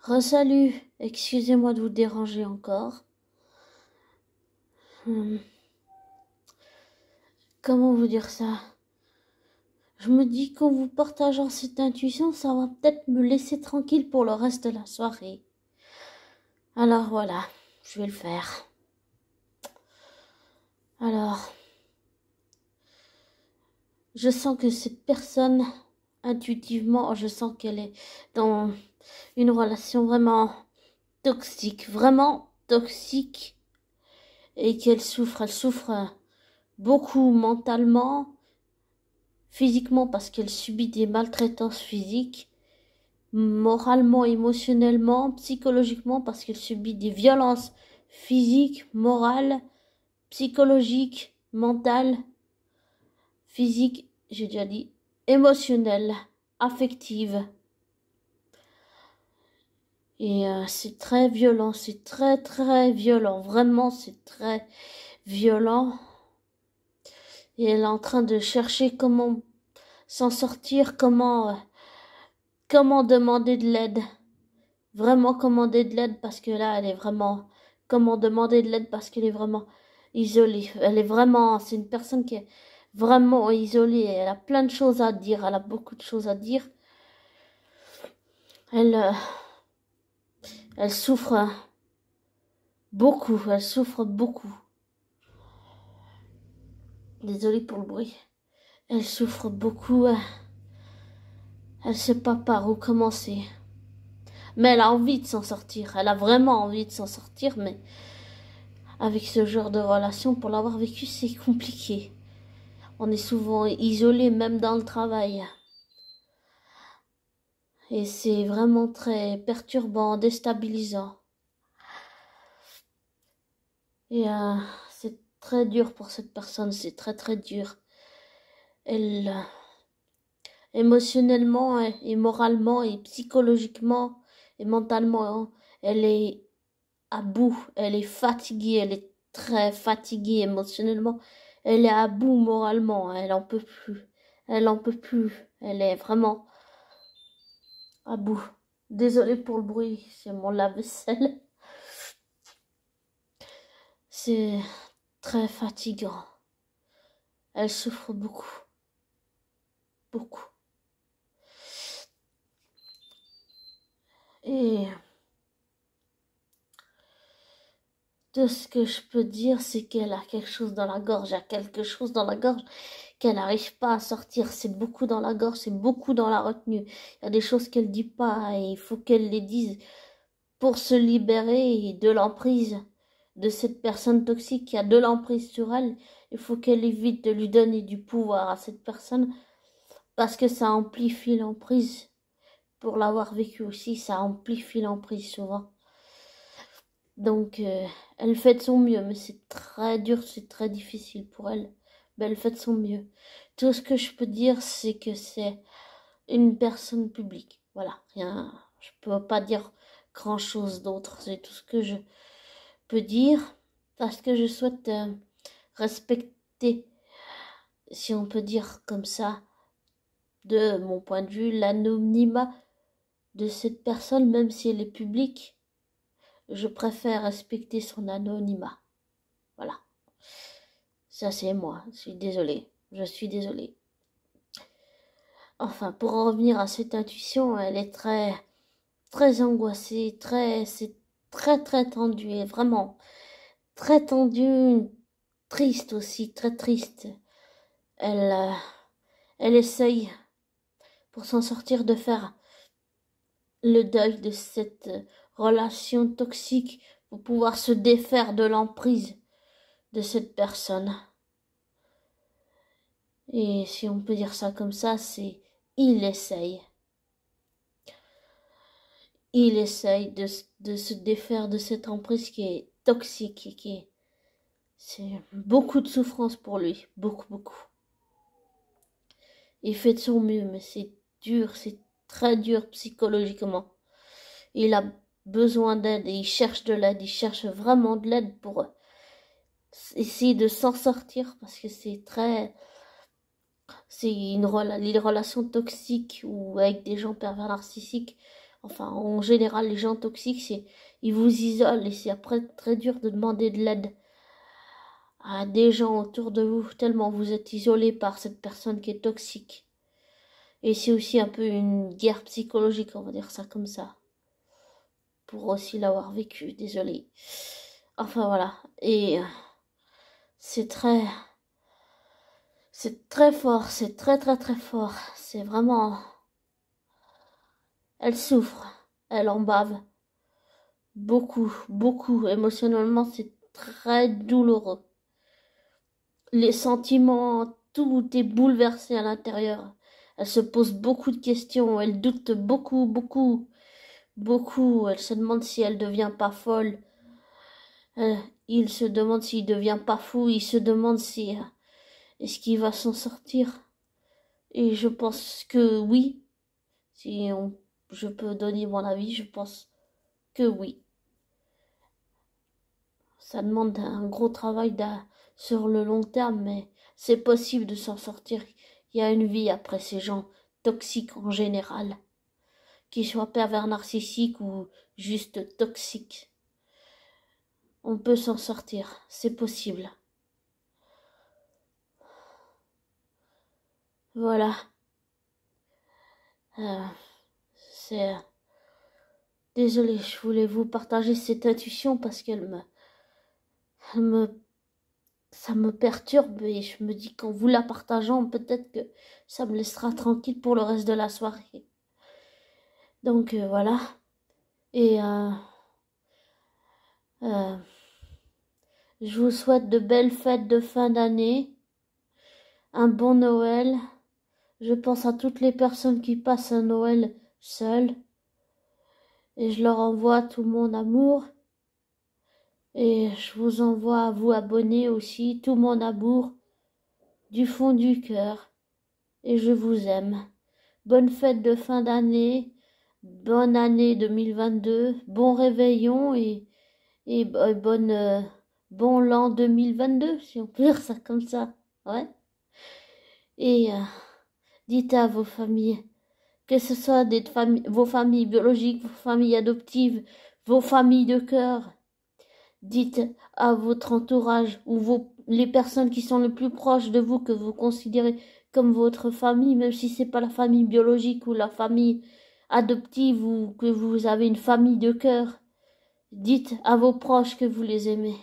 Re-salut, excusez-moi de vous déranger encore. Comment vous dire ça? Je me dis qu'en vous partageant cette intuition, ça va peut-être me laisser tranquille pour le reste de la soirée. Alors voilà, je vais le faire. Alors, je sens que cette personne, intuitivement, je sens qu'elle est dans une relation vraiment toxique, et qu'elle souffre. Elle souffre beaucoup mentalement, physiquement parce qu'elle subit des maltraitances physiques, moralement, émotionnellement, psychologiquement parce qu'elle subit des violences physiques, morales, psychologiques, mentales, physiques, j'ai déjà dit, émotionnelles, affectives. Et c'est très violent, c'est très très violent, vraiment c'est très violent. Et elle est en train de chercher comment s'en sortir, comment demander de l'aide. Vraiment demander de l'aide parce que là, elle est vraiment... Comment demander de l'aide parce qu'elle est vraiment isolée. Elle est vraiment... C'est une personne qui est vraiment isolée. Elle a plein de choses à dire. Elle a beaucoup de choses à dire. Elle souffre beaucoup. Elle souffre beaucoup. Désolée pour le bruit. Elle souffre beaucoup. Elle sait pas par où commencer. Mais elle a envie de s'en sortir. Elle a vraiment envie de s'en sortir, mais avec ce genre de relation, pour l'avoir vécu, c'est compliqué. On est souvent isolé, même dans le travail. Et c'est vraiment très perturbant, déstabilisant. Et c'est très dur pour cette personne, c'est très très dur. Elle, émotionnellement et moralement et psychologiquement et mentalement, elle est à bout, elle est fatiguée, elle est très fatiguée émotionnellement, elle est à bout moralement, elle en peut plus, elle est vraiment à bout. Désolée pour le bruit, c'est mon lave-vaisselle. C'est très fatigant. Elle souffre beaucoup, beaucoup. Et tout ce que je peux dire, c'est qu'elle a quelque chose dans la gorge, qu'elle n'arrive pas à sortir. C'est beaucoup dans la gorge, c'est beaucoup dans la retenue. Il y a des choses qu'elle dit pas et il faut qu'elle les dise pour se libérer de l'emprise de cette personne toxique qui a de l'emprise sur elle. Il faut qu'elle évite de lui donner du pouvoir à cette personne parce que ça amplifie l'emprise. Pour l'avoir vécu aussi, ça amplifie l'emprise souvent. Donc, elle fait de son mieux, mais c'est très dur, c'est très difficile pour elle. Mais elle fait de son mieux. Tout ce que je peux dire, c'est que c'est une personne publique. Voilà, rien, je peux pas dire grand-chose d'autre. C'est tout ce que je peux dire, parce que je souhaite respecter, si on peut dire comme ça, de mon point de vue, l'anonymat de cette personne, même si elle est publique. Je préfère respecter son anonymat. Voilà. Ça, c'est moi. Je suis désolée. Enfin, pour en revenir à cette intuition, elle est très, très angoissée, c'est très, très tendue, et vraiment très tendue, triste aussi, très triste. Elle, elle essaye, pour s'en sortir, de faire le deuil de cette relation toxique, pour pouvoir se défaire de l'emprise de cette personne. Et si on peut dire ça comme ça, c'est il essaye. Il essaye de se défaire de cette emprise qui est toxique et c'est beaucoup de souffrance pour lui, beaucoup, beaucoup. Il fait de son mieux, mais c'est dur, c'est très dur psychologiquement. Il a besoin d'aide et il cherche de l'aide, il cherche vraiment de l'aide pour essayer de s'en sortir parce que c'est une relation toxique ou avec des gens pervers narcissiques. Enfin, en général, les gens toxiques, ils vous isolent et c'est après très dur de demander de l'aide à des gens autour de vous, tellement vous êtes isolé par cette personne qui est toxique. Et c'est aussi un peu une guerre psychologique, on va dire ça comme ça. Pour aussi l'avoir vécu, désolé. Enfin voilà. Et c'est très fort, c'est très très très fort. C'est vraiment... Elle souffre, elle en bave. Beaucoup, beaucoup. Émotionnellement, c'est très douloureux. Les sentiments, tout est bouleversé à l'intérieur. Elle se pose beaucoup de questions, elle doute beaucoup, beaucoup, beaucoup. Elle se demande si elle devient pas folle. Il se demande s'il devient pas fou, il se demande si est-ce qu'il va s'en sortir. Et je pense que oui. Je peux donner mon avis, je pense que oui. Ça demande un gros travail sur le long terme, mais c'est possible de s'en sortir. Il y a une vie après ces gens toxiques en général, qu'ils soient pervers narcissiques ou juste toxiques. On peut s'en sortir, c'est possible. Voilà. C'est... Désolée, je voulais vous partager cette intuition parce elle me ça me perturbe et je me dis qu'en vous la partageant, peut-être que ça me laissera tranquille pour le reste de la soirée. Donc voilà. Et je vous souhaite de belles fêtes de fin d'année, un bon Noël. Je pense à toutes les personnes qui passent un Noël seules et je leur envoie tout mon amour. Et je vous envoie à vous abonner aussi tout mon amour du fond du cœur. Et je vous aime. Bonne fête de fin d'année, bonne année 2022, bon réveillon et bon l'an 2022, si on peut dire ça comme ça. Ouais. Et dites à vos familles, que ce soit vos familles biologiques, vos familles adoptives, vos familles de cœur, dites à votre entourage ou les personnes qui sont le plus proches de vous, que vous considérez comme votre famille, même si c'est pas la famille biologique ou la famille adoptive ou que vous avez une famille de cœur, dites à vos proches que vous les aimez.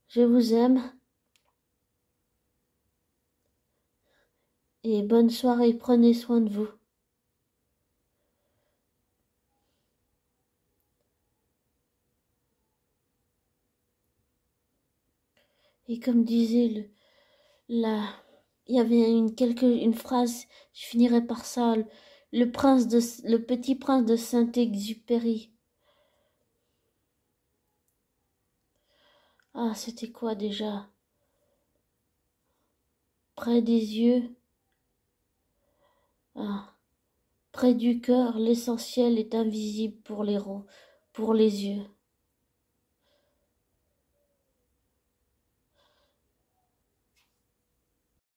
Je vous aime. Et bonne soirée, prenez soin de vous. Et comme disait il y avait une phrase, je finirai par ça, le petit prince de Saint-Exupéry. Ah, c'était quoi déjà? Près des yeux, près du cœur, l'essentiel est invisible pour les yeux.